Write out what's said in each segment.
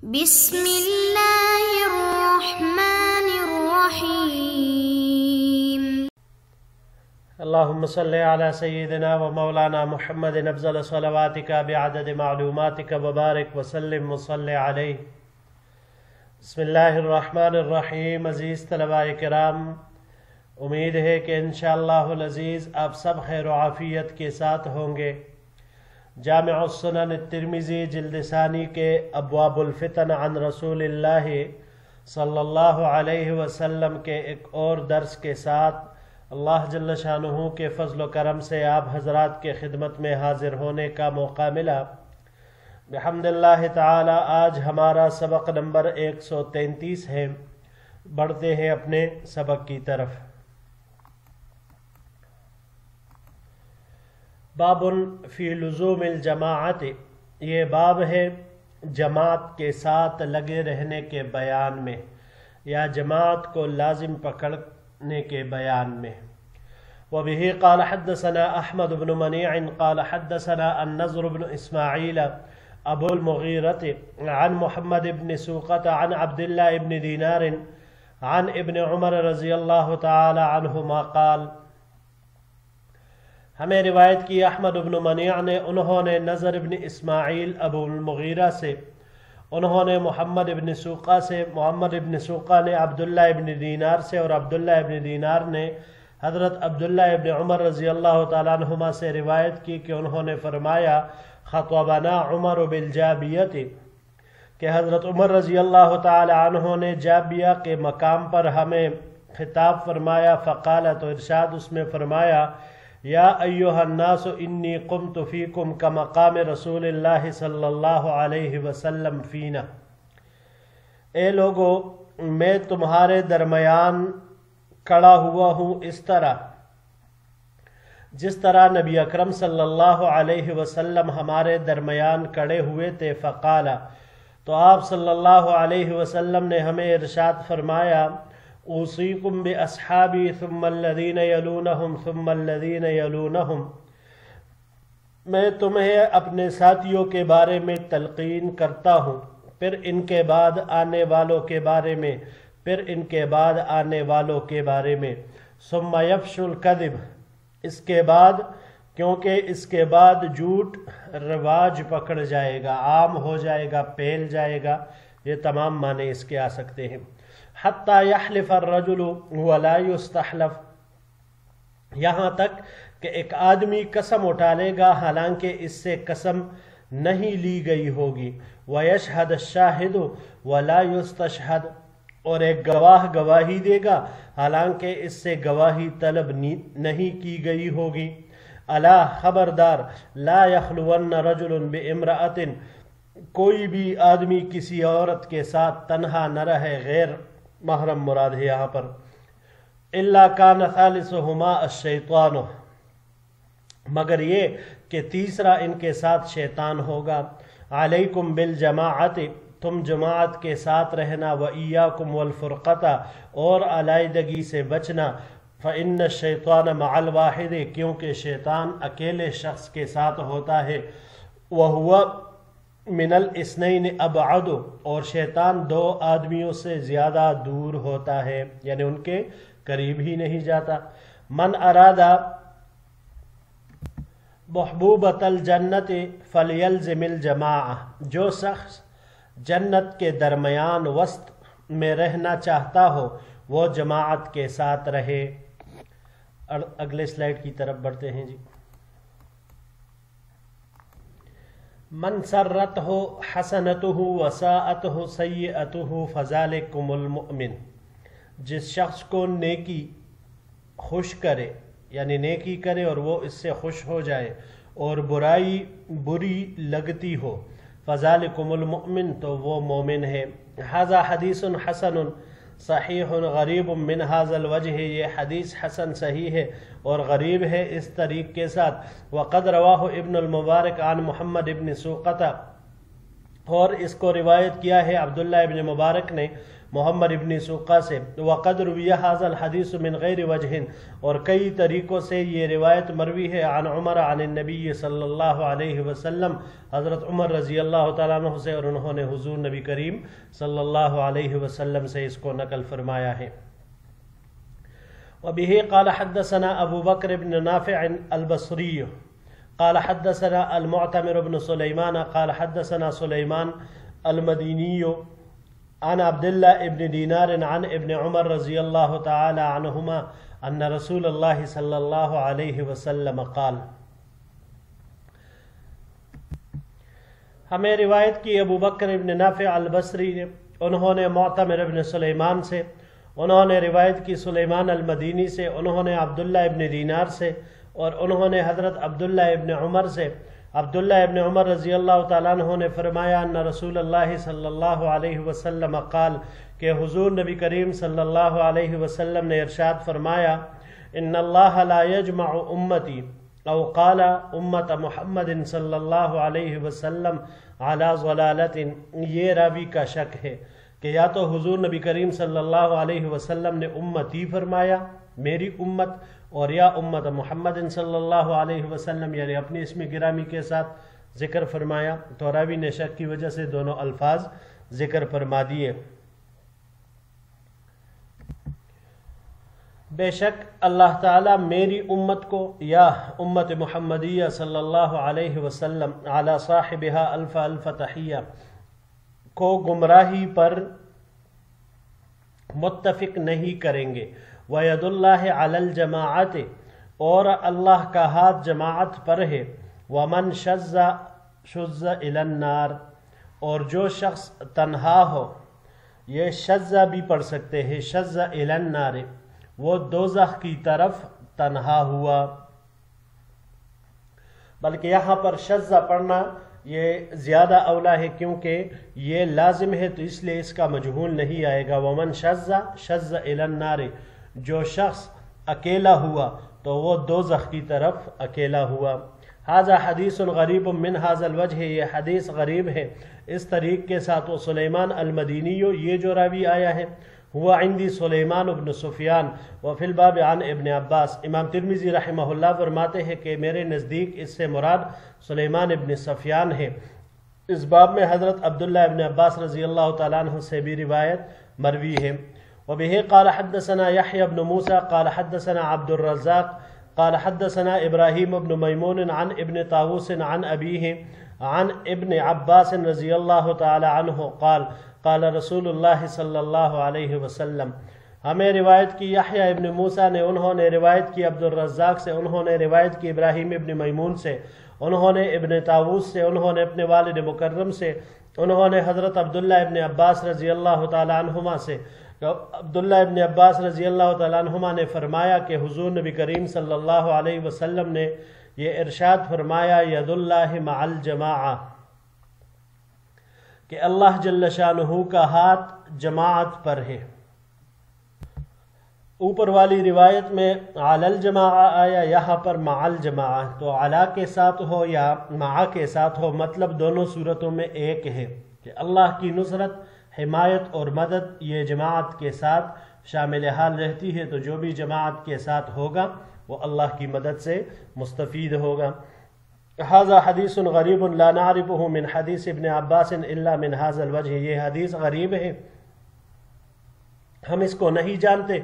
بسم اللہ الرحمن الرحیم اللہم صلی علی سیدنا و مولانا محمد افضل صلواتک بعدد معلوماتک وبارک وسلم وصلی علیہ۔ بسم اللہ الرحمن الرحیم۔ عزیز طلباء کرام، امید ہے کہ انشاءاللہ العزیز آپ سب خیر و عافیت کے ساتھ ہوں گے۔ جامع السنن الترمذی جلد ثانی کے ابواب الفتن عن رسول اللہ صلی اللہ علیہ وسلم کے ایک اور درس کے ساتھ اللہ جل شانہ کے فضل و کرم سے آپ حضرات کے خدمت میں حاضر ہونے کا موقع ملا۔ بحمد اللہ تعالی آج ہمارا سبق نمبر 133 ہے۔ بڑھتے ہیں اپنے سبق کی طرف۔ باب فی لزوم الجماعت، یہ باب ہے جماعت کے ساتھ لگے رہنے کے بیان میں یا جماعت کو لازم پکڑنے کے بیان میں۔ وبه قال حدثنا احمد بن منیع قال حدثنا النضر بن اسماعیل ابو المغیرۃ عن محمد بن سوقۃ عن عبد اللہ بن دینار عن ابن عمر رضی اللہ تعالی عنہما قال، ہمیں روایت کی احمد بن منیع نے، انہوں نے نضر بن اسماعیل ابو المغیرہ سے، انہوں نے محمد بن سوقہ سے، محمد بن سوقہ نے عبداللہ ابن دینار سے، اور عبداللہ ابن دینار نے حضرت عبداللہ ابن عمر رضی اللہ تعالیٰ عنہما سے روایت کی کہ انہوں نے فرمایا خطبنا عمر بالجابیۃ، کہ حضرت عمر رضی اللہ تعالیٰ عنہ نے جابیہ کے مقام پر ہمیں خطاب فرمایا۔ فقال، تو ارشاد اس میں فرمایا، یا ایھا الناس انی قمت فیکم کمقام رسول اللہ صلی اللہ علیہ وسلم فینا، اے لوگو میں تمہارے درمیان کھڑا ہوا ہوں اس طرح جس طرح نبی اکرم صلی اللہ علیہ وسلم ہمارے درمیان کھڑے ہوئے تھے۔ فقال، تو آپ صلی اللہ علیہ وسلم نے ہمیں ارشاد فرمایا، اوصیکم باصحابی ثم الذین یلونہم ثم الذین یلونہم، میں تمہیں اپنے ساتھیوں کے بارے میں تلقین کرتا ہوں، پھر ان کے بعد آنے والوں کے بارے میں، پھر ان کے بعد آنے والوں کے بارے میں۔ ثم یفشو الکذب، اس کے بعد، کیونکہ اس کے بعد جھوٹ رواج پکڑ جائے گا، عام ہو جائے گا، پھیل جائے گا۔ یہ تمام معنی اس کے آ سکتے ہیں۔ حتی یحلف الرجل ولا یستحلف، یہاں تک کہ ایک آدمی قسم اٹھا لے گا حالانکہ اس سے قسم نہیں لی گئی ہوگی۔ ویشہد الشاہد ولا یستشہد، اور ایک گواہ گواہی دے گا حالانکہ اس سے گواہی طلب نہیں کی گئی ہوگی۔ الا، خبردار، لا یخلون رجل بامرأۃ، کوئی بھی آدمی کسی عورت کے ساتھ تنہا نہ رہے، غیر محرم مراد ہے یہاں پر، الا کان ثالثہما الشیطان، مگر یہ کہ تیسرا ان کے ساتھ شیطان ہوگا۔ علیکم بالجماعت، تم جماعت کے ساتھ رہنا، وإیاکم والفرقۃ، اور علیحدگی سے بچنا، فإن الشیطان مع الواحد، کیونکہ شیطان اکیلے شخص کے ساتھ ہوتا ہے، وہو من الاثنین ابعد، اور شیطان دو آدمیوں سے زیادہ دور ہوتا ہے، یعنی ان کے قریب ہی نہیں جاتا۔ من ارادہ محبوبۃ الجنت فلیلزم الجماعہ، جو شخص جنت کے درمیان وسط میں رہنا چاہتا ہو وہ جماعت کے ساتھ رہے۔ اگلے سلائیڈ کی طرف بڑھتے ہیں جی۔ من سرتہ حسنتہ وساءتہ سیئتہ فذلکم المؤمن، جس شخص کو نیکی خوش کرے، یعنی نیکی کرے اور وہ اس سے خوش ہو جائے، اور برائی بری لگتی ہو، فذلکم المؤمن، تو وہ مومن ہے۔ ھذا حدیث حسن صحیح غریب من ھذا الوجہ، یہ حدیث حسن صحیح ہے اور غریب ہے اس طریق کے ساتھ۔ وقد رواہ ابن المبارک عن محمد ابن سوقۃ اور اس کو روایت کیا ہے عبداللہ ابن مبارک نے محمد ابن سوقہ سے، وقد روی ھذا الحدیث من غیر وجہ، اور کئی طریقوں سے یہ روایت مروی ہے عن عمر عن النبی صلی اللہ علیہ وسلم، حضرت عمر رضی اللہ تعالیٰ عنہ سے، اور انہوں نے حضور نبی کریم صلی اللہ علیہ وسلم سے اس کو نقل فرمایا ہے۔ وبه قال حدثنا ابو بکر بن نافع البصری قال حدثنا المعتمر بن سلیمان قال حدثنا سلیمان المدینی عن عبداللہ ابن دینار عن ابن عمر رضی اللہ تعالی عنہما ان رسول اللہ صلی اللہ علیہ وسلم قال۔ ہمیں روایت کی ابو بکر ابن نافع البصری نے، انہوں نے معتمر ابن سلیمان سے، انہوں نے روایت کی سلیمان المدینی سے، انہوں نے عبداللہ ابن دینار سے، اور انہوں نے حضرت عبداللہ ابن عمر سے، عبداللہ ابن عمر رضی اللہ تعالیٰ عنہ نے فرمایا ان رسول اللہ صلی اللہ علیہ وسلم قال، کہ حضور نبی کریم صلی اللہ علیہ وسلم نے ارشاد فرمایا ان اللہ لا یجمع امتی او قال امت محمد صلی اللہ علیہ وسلم علی ضلالت۔ یہ راوی کا شک ہے کہ یا تو حضور نبی کریم صلی اللہ علیہ وسلم نے امتی فرمایا، میری امت، اور یا امت محمد صلی اللہ علیہ وسلم، یعنی اپنی اسم گرامی کے ساتھ ذکر فرمایا، تو راوی نے شک کی وجہ سے دونوں الفاظ ذکر فرما دیے۔ بے شک اللہ تعالیٰ میری امت کو یا امت محمدیہ صلی اللہ علیہ وسلم علی صاحبہا الف الف تحیہ کو گمراہی پر متفق نہیں کریں گے، وَيَدُ اللَّهِ عَلَى الْجَمَاعَةِ، اور اللہ کا ہاتھ جماعت پر ہے، وَمَنْ شَذَّ إِلَى النَّارِ، اور جو شخص تنہا ہو، یہ شذ بھی پڑھ سکتے ہیں، شذ إِلَى النَّارِ، وہ دوزخ کی طرف تنہا ہوا، بلکہ یہاں پر شذ پڑھنا یہ زیادہ اولا ہے کیونکہ یہ لازم ہے، تو اس لیے اس کا مجہول نہیں آئے گا۔ وَمَنْ شَذَّ إِلَى النَّارِ، جو شخص اکیلا ہوا تو وہ دوزخ کی طرف اکیلا ہوا۔ ھذا حدیث غریب من ھذا الوجہ، یہ حدیث غریب ہے اس طریق کے ساتھ۔ وہ سلیمان المدینی، یہ جو راوی آیا ہے، ہوا عندی سلیمان ابن سفیان وفی الباب عن ابن عباس۔ امام ترمذی رحمہ اللہ فرماتے ہیں کہ میرے نزدیک اس سے مراد سلیمان ابن سفیان ہے۔ اس باب میں حضرت عبداللہ ابن عباس رضی اللہ تعالیٰ عنہ سے بھی روایت مروی ہے۔ وبه قال حدثنا يحيى بن موسى قال حدثنا عبد الرزاق قال حدثنا ابراہیم بن میمون عن ابن طاووس عن ابیہ عن ابن عباس رضی اللہ تعالی عنہ قال قال رسول اللہ صلی اللہ علیہ وسلم۔ ہمیں روایت کی یحییٰ ابن موسیٰ نے، انہوں نے روایت کی عبد الرزاق سے، انہوں نے روایت کی ابراہیم ابن میمون سے، انہوں نے ابن طاووس سے، انہوں نے اپنے والد مکرم سے، انہوں نے حضرت عبداللہ ابن عباس رضی اللہ تعالی عنہما سے، عبداللہ ابن عباس رضی اللہ تعالیٰ عنہما نے فرمایا کہ حضور نبی کریم صلی اللہ علیہ وسلم نے یہ ارشاد فرمایا ید اللہ مع الجماعہ، کہ اللہ جل شانہ کا ہاتھ جماعت پر ہے۔ اوپر والی روایت میں علی الجماعہ آیا، یہاں پر مع الجماعہ، تو علی کے ساتھ ہو یا مع کے ساتھ ہو، مطلب دونوں صورتوں میں ایک ہے کہ اللہ کی نصرت، حمایت اور مدد یہ جماعت کے ساتھ شامل حال رہتی ہے، تو جو بھی جماعت کے ساتھ ہوگا وہ اللہ کی مدد سے مستفید ہوگا۔ ھذا حدیث غریب لا نعرفه من حدیث ابن عباس الا من ھذا الوجہ، یہ حدیث غریب ہے، ہم اس کو نہیں جانتے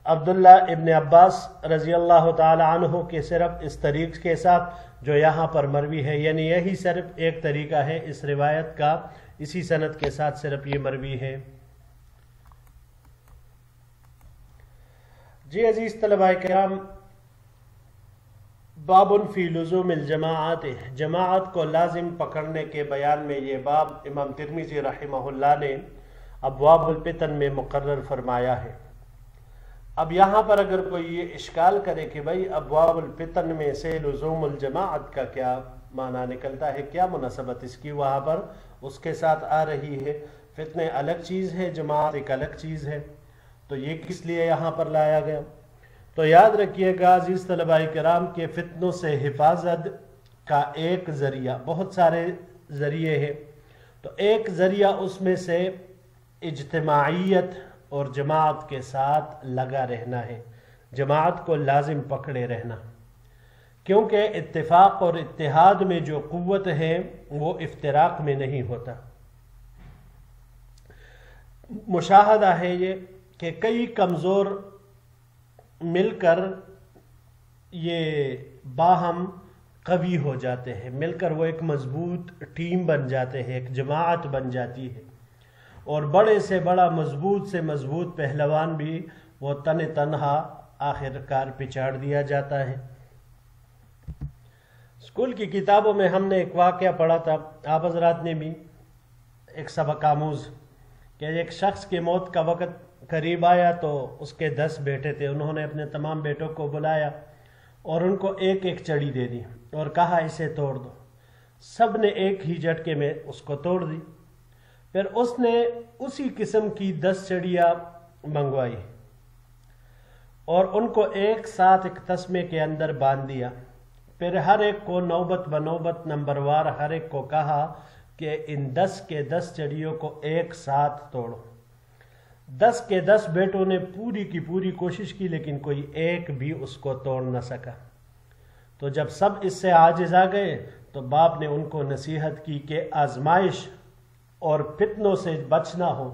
عبداللہ ابن عباس رضی اللہ تعالی عنہ کے صرف اس طریق کے ساتھ جو یہاں پر مروی ہے، یعنی یہی صرف ایک طریقہ ہے اس روایت کا، اسی سند کے ساتھ صرف یہ مروی ہے۔ جی عزیز طلباء کرام، باب فی لزوم الجماعات، جماعت کو لازم پکڑنے کے بیان میں یہ باب امام ترمذی رحمہ اللہ نے ابواب الفتن میں مقرر فرمایا ہے۔ اب یہاں پر اگر کوئی یہ اشکال کرے کہ بھائی ابواب الفتن میں سے لزوم الجماعت کا کیا معنی نکلتا ہے، کیا مناسبت اس کی وہاں پر اس کے ساتھ آ رہی ہے، فتنے الگ چیز ہے، جماعت ایک الگ چیز ہے، تو یہ کس لیے یہاں پر لایا گیا؟ تو یاد رکھیے گا عزیز طلباء کرام کہ فتنوں سے حفاظت کا ایک ذریعہ، بہت سارے ذریعے ہیں، تو ایک ذریعہ اس میں سے اجتماعیت اور جماعت کے ساتھ لگا رہنا ہے، جماعت کو لازم پکڑے رہنا، کیونکہ اتفاق اور اتحاد میں جو قوت ہے وہ افتراق میں نہیں ہوتا۔ مشاہدہ ہے یہ کہ کئی کمزور مل کر یہ باہم قوی ہو جاتے ہیں، مل کر وہ ایک مضبوط ٹیم بن جاتے ہیں، ایک جماعت بن جاتی ہے، اور بڑے سے بڑا مضبوط سے مضبوط پہلوان بھی وہ تنہا آخر کار پچاڑ دیا جاتا ہے۔ اسکول کی کتابوں میں ہم نے ایک واقعہ پڑھا تھا، آپ حضرات نے بھی، ایک سبق آموز، کہ ایک شخص کی موت کا وقت قریب آیا تو اس کے 10 بیٹے تھے، انہوں نے اپنے تمام بیٹوں کو بلایا اور ان کو ایک ایک چڑی دے دی اور کہا اسے توڑ دو۔ سب نے ایک ہی جھٹکے میں اس کو توڑ دی۔ پھر اس نے اسی قسم کی 10 چڑیاں منگوائی اور ان کو ایک ساتھ ایک تسمے کے اندر باندھ دیا۔ پھر ہر ایک کو نوبت بنوبت نمبر وار ہر ایک کو کہا کہ ان 10 کے 10 چڑیوں کو ایک ساتھ توڑو۔ 10 کے 10 بیٹوں نے پوری کی پوری کوشش کی لیکن کوئی ایک بھی اس کو توڑ نہ سکا۔ تو جب سب اس سے عاجز آ گئے تو باپ نے ان کو نصیحت کی کہ آزمائش اور فتنوں سے بچنا ہو،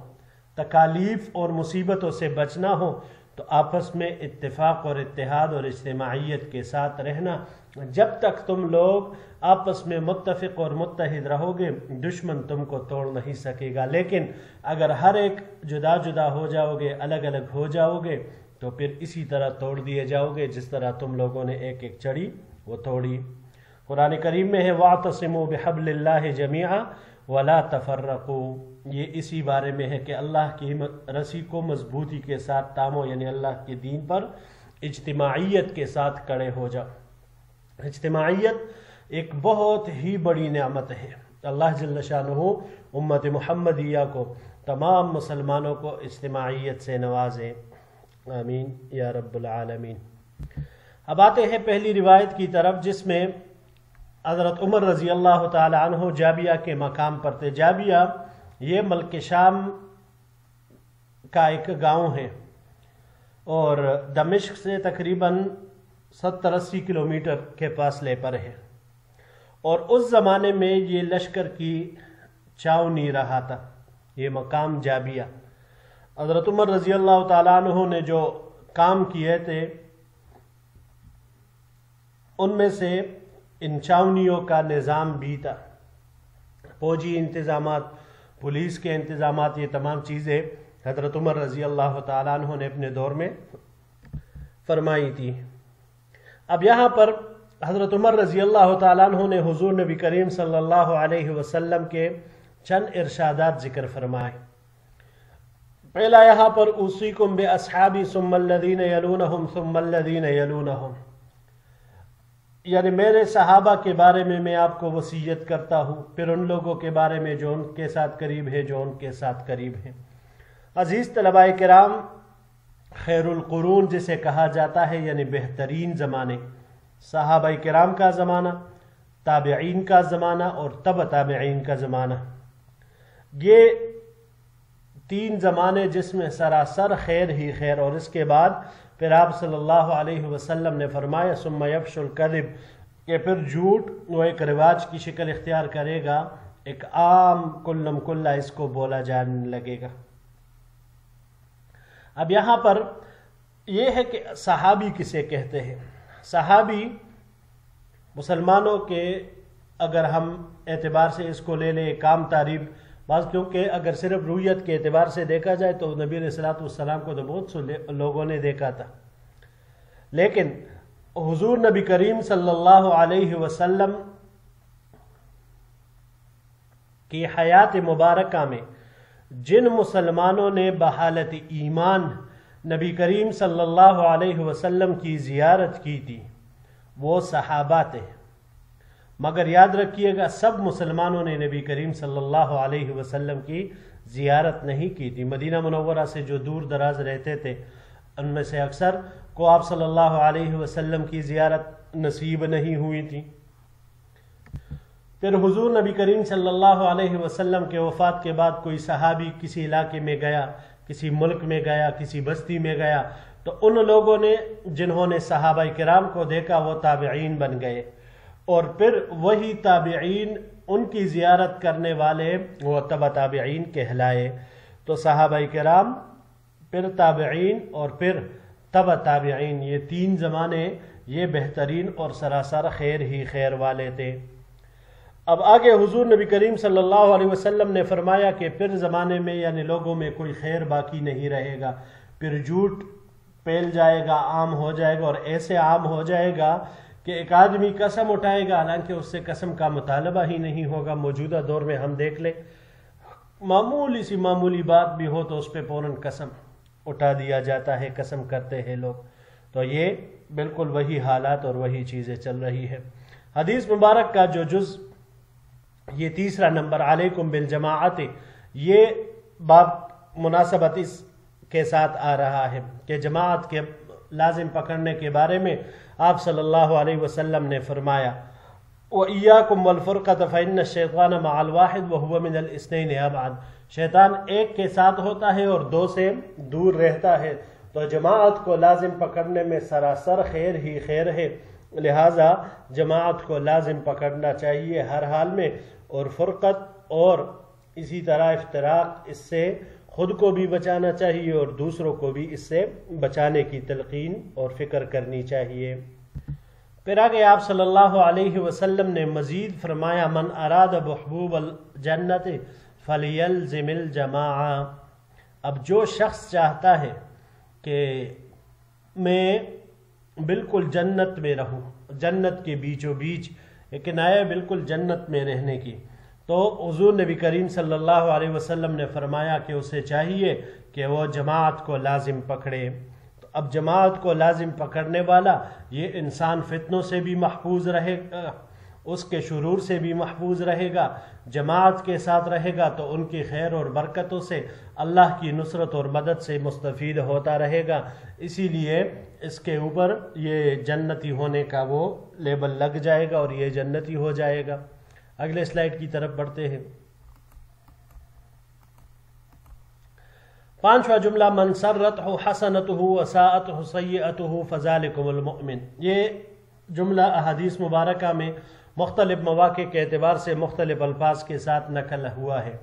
تکالیف اور مصیبتوں سے بچنا ہو تو آپس میں اتفاق اور اتحاد اور اجتماعیت کے ساتھ رہنا۔ جب تک تم لوگ آپس میں متفق اور متحد رہو گے دشمن تم کو توڑ نہیں سکے گا، لیکن اگر ہر ایک جدا جدا ہو جاؤ گے، الگ الگ ہو جاؤ گے تو پھر اسی طرح توڑ دیے جاؤ گے جس طرح تم لوگوں نے ایک ایک چڑی وہ توڑی۔ قرآن کریم میں ہے وَاعْتَصِمُوا بِحَبْلِ اللَّهِ جَمِيعًا وَلَا تَفَرَّقُوا، یہ اسی بارے میں ہے کہ اللہ کی رسی کو مضبوطی کے ساتھ تامو، یعنی اللہ کے دین پر اجتماعیت کے ساتھ کڑے ہو جاؤ۔ اجتماعیت ایک بہت ہی بڑی نعمت ہے، اللہ جل شانہ امت محمدیہ کو، تمام مسلمانوں کو اجتماعیت سے نوازے، آمین یا رب العالمین۔ اب آتے ہیں پہلی روایت کی طرف جس میں حضرت عمر رضی اللہ تعالی عنہ جابیہ کے مقام پر تھے۔ جابیہ یہ ملک شام کا ایک گاؤں ہے اور دمشق سے تقریباً 70-80 کلومیٹر کے فاصلے پر ہے، اور اس زمانے میں یہ لشکر کی چھاؤنی رہا تھا یہ مقام جابیہ۔ حضرت عمر رضی اللہ تعالیٰ عنہ نے جو کام کیے تھے ان میں سے ان چھاؤنیوں کا نظام بھی تھا، فوجی انتظامات، پولیس کے انتظامات، یہ تمام چیزیں حضرت عمر رضی اللہ تعالیٰ عنہ نے اپنے دور میں فرمائی تھی۔ اب یہاں پر حضرت عمر رضی اللہ تعالیٰ عنہ نے حضور نبی کریم صلی اللہ علیہ وسلم کے چند ارشادات ذکر فرمائے۔ پہلا یہاں پر اوصیکم باصحابی ثم الذین یلونہم ثم الذین یلونہم، یعنی میرے صحابہ کے بارے میں آپ کو وصیت کرتا ہوں، پھر ان لوگوں کے بارے میں جو ان کے ساتھ قریب ہے، جو ان کے ساتھ قریب ہیں۔ عزیز طلباء کرام، خیر القرون جسے کہا جاتا ہے یعنی بہترین زمانے، صحابہ کرام کا زمانہ، تابعین کا زمانہ اور تبع تابعین کا زمانہ، یہ 3 زمانے جس میں سراسر خیر ہی خیر۔ اور اس کے بعد پھر آپ صلی اللہ علیہ وسلم نے فرمایا ثم یفشو الکذب، کہ پھر جھوٹ وہ ایک رواج کی شکل اختیار کرے گا، ایک عام کلم کلہ اس کو بولا جانے لگے گا۔ اب یہاں پر یہ ہے کہ صحابی کسے کہتے ہیں؟ صحابی مسلمانوں کے اگر ہم اعتبار سے اس کو لے لیں ایک عام تعریف، بعض کیونکہ اگر صرف رویت کے اعتبار سے دیکھا جائے تو نبی علیہ الصلوۃ والسلام کو تو بہت سے لوگوں نے دیکھا تھا، لیکن حضور نبی کریم صلی اللہ علیہ وسلم کی حیات مبارکہ میں جن مسلمانوں نے بحالت ایمان نبی کریم صلی اللہ علیہ وسلم کی زیارت کی تھی وہ صحابہ تھے، مگر یاد رکھیے گا سب مسلمانوں نے نبی کریم صلی اللہ علیہ وسلم کی زیارت نہیں کی تھی۔ مدینہ منورہ سے جو دور دراز رہتے تھے ان میں سے اکثر کو آپ صلی اللہ علیہ وسلم کی زیارت نصیب نہیں ہوئی تھی۔ پھر حضور نبی کریم صلی اللہ علیہ وسلم کے وفات کے بعد کوئی صحابی کسی علاقے میں گیا، کسی ملک میں گیا، کسی بستی میں گیا، تو ان لوگوں نے جنہوں نے صحابہ کرام کو دیکھا وہ تابعین بن گئے، اور پھر وہی تابعین ان کی زیارت کرنے والے وہ تبع تابعین کہلائے۔ تو صحابہ کرام، پھر تابعین اور پھر تبع تابعین، یہ تین زمانے یہ بہترین اور سراسر خیر ہی خیر والے تھے۔ اب آگے حضور نبی کریم صلی اللہ علیہ وسلم نے فرمایا کہ پھر زمانے میں یعنی لوگوں میں کوئی خیر باقی نہیں رہے گا، پھر جھوٹ پھیل جائے گا، عام ہو جائے گا، اور ایسے عام ہو جائے گا کہ ایک آدمی قسم اٹھائے گا حالانکہ اس سے قسم کا مطالبہ ہی نہیں ہوگا۔ موجودہ دور میں ہم دیکھ لیں، معمولی سی معمولی بات بھی ہو تو اس پہ فوراً قسم اٹھا دیا جاتا ہے، قسم کرتے ہیں لوگ۔ تو یہ بالکل وہی حالات اور وہی چیزیں چل رہی ہے۔ حدیث مبارک کا جو جز یہ تیسرا نمبر علیکم بالجماعت، یہ باب مناسبت اس کے ساتھ آ رہا ہے کہ جماعت کے لازم پکڑنے کے بارے میں آپ صلی اللہ علیہ وسلم نے فرمایا وَإِيَّاكُمْ وَالْفُرْقَةَ فَإِنَّ الشَّيْطَانَ مَعَ الْوَاحِدِ وَهُوَ مِنَ الْإِثْنَيْنِ أَبْعَدُ، شیطان ایک کے ساتھ ہوتا ہے اور دو سے دور رہتا ہے۔ تو جماعت کو لازم پکڑنے میں سراسر خیر ہی خیر ہے، لہٰذا جماعت کو لازم پکڑنا چاہیے ہر حال میں، اور فرقت اور اسی طرح افتراق اس سے خود کو بھی بچانا چاہیے اور دوسروں کو بھی اس سے بچانے کی تلقین اور فکر کرنی چاہیے۔ پھر آگے آپ صلی اللہ علیہ وسلم نے مزید فرمایا من اراد بحبوب الجنت فلیلزم الجماعہ، اب جو شخص چاہتا ہے کہ میں بالکل جنت میں رہوں، جنت کے بیچوں بیچ ایک نیا بالکل جنت میں رہنے کی، تو حضور نبی کریم صلی اللہ علیہ وسلم نے فرمایا کہ اسے چاہیے کہ وہ جماعت کو لازم پکڑے۔ تو اب جماعت کو لازم پکڑنے والا یہ انسان فتنوں سے بھی محفوظ رہے گا، اس کے شرور سے بھی محفوظ رہے گا، جماعت کے ساتھ رہے گا تو ان کی خیر اور برکتوں سے اللہ کی نصرت اور مدد سے مستفید ہوتا رہے گا، اسی لیے اس کے اوپر یہ جنتی ہونے کا وہ لیبل لگ جائے گا اور یہ جنتی ہو جائے گا۔ اگلے سلائیڈ کی طرف بڑھتے ہیں۔ پانچواں جملہ من سرته حسنته وساءته سیئته فذلکم المؤمن، یہ جملہ احادیث مبارکہ میں مختلف مواقع کے اعتبار سے مختلف الفاظ کے ساتھ نقل ہوا ہے،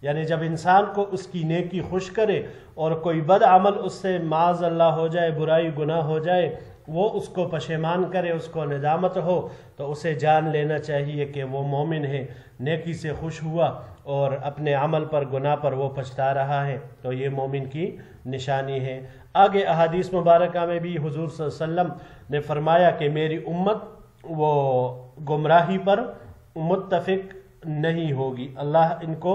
یعنی جب انسان کو اس کی نیکی خوش کرے اور کوئی بد عمل اس سے معاذ اللہ ہو جائے، برائی گناہ ہو جائے، وہ اس کو پشیمان کرے، اس کو ندامت ہو، تو اسے جان لینا چاہیے کہ وہ مومن ہے، نیکی سے خوش ہوا اور اپنے عمل پر گناہ پر وہ پچھتا رہا ہے، تو یہ مومن کی نشانی ہے۔ آگے احادیث مبارکہ میں بھی حضور صلی اللہ علیہ وسلم نے فرمایا کہ میری امت وہ گمراہی پر متفق نہیں ہوگی، اللہ ان کو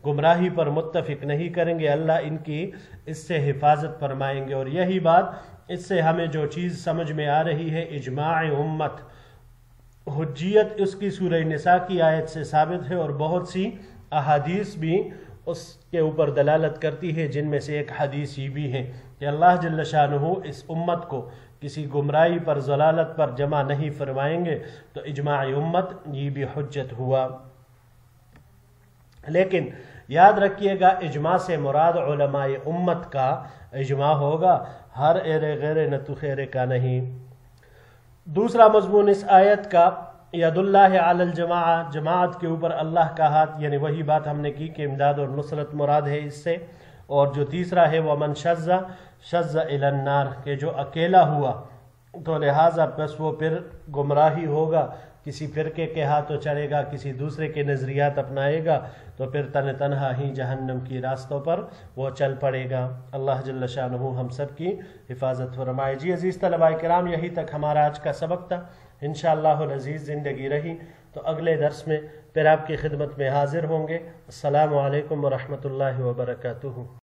گمراہی پر متفق نہیں کریں گے، اللہ ان کی اس سے حفاظت فرمائیں گے۔ اور یہی بات اس سے ہمیں جو چیز سمجھ میں آ رہی ہے اجماع امت، حجیت اس کی سورہ نساء کی آیت سے ثابت ہے، اور بہت سی احادیث بھی اس کے اوپر دلالت کرتی ہے، جن میں سے ایک حدیث یہ بھی ہے کہ اللہ جل شانہ اس امت کو کسی گمراہی پر ضلالت پر جمع نہیں فرمائیں گے، تو اجماع امت یہ بھی حجت ہوا۔ لیکن یاد رکھیے گا اجماع سے مراد علماء امت کا اجماع ہوگا، ہر ایرے غیر نتو خیرے کا نہیں۔ دوسرا مضمون اس آیت کا ید اللہ علی الجماعہ، جماعت کے اوپر اللہ کا ہاتھ، یعنی وہی بات ہم نے کی کہ امداد اور نصرت مراد ہے اس سے۔ اور جو تیسرا ہے ومن شذ شذ الی النار، کہ جو اکیلا ہوا تو لہٰذا بس وہ پھر گمراہی ہوگا، کسی فرقے کے ہاتھوں چڑھے گا، کسی دوسرے کے نظریات اپنائے گا، تو پھر تنہا ہی جہنم کی راستوں پر وہ چل پڑے گا۔ اللہ جل شانہ ہم سب کی حفاظت فرمائے۔ جی عزیز طلباء کرام، یہی تک ہمارا آج کا سبق تھا، انشاءاللہ العزیز زندگی رہی تو اگلے درس میں پھر آپ کی خدمت میں حاضر ہوں گے۔ السلام علیکم ورحمۃ اللہ وبرکاتہ۔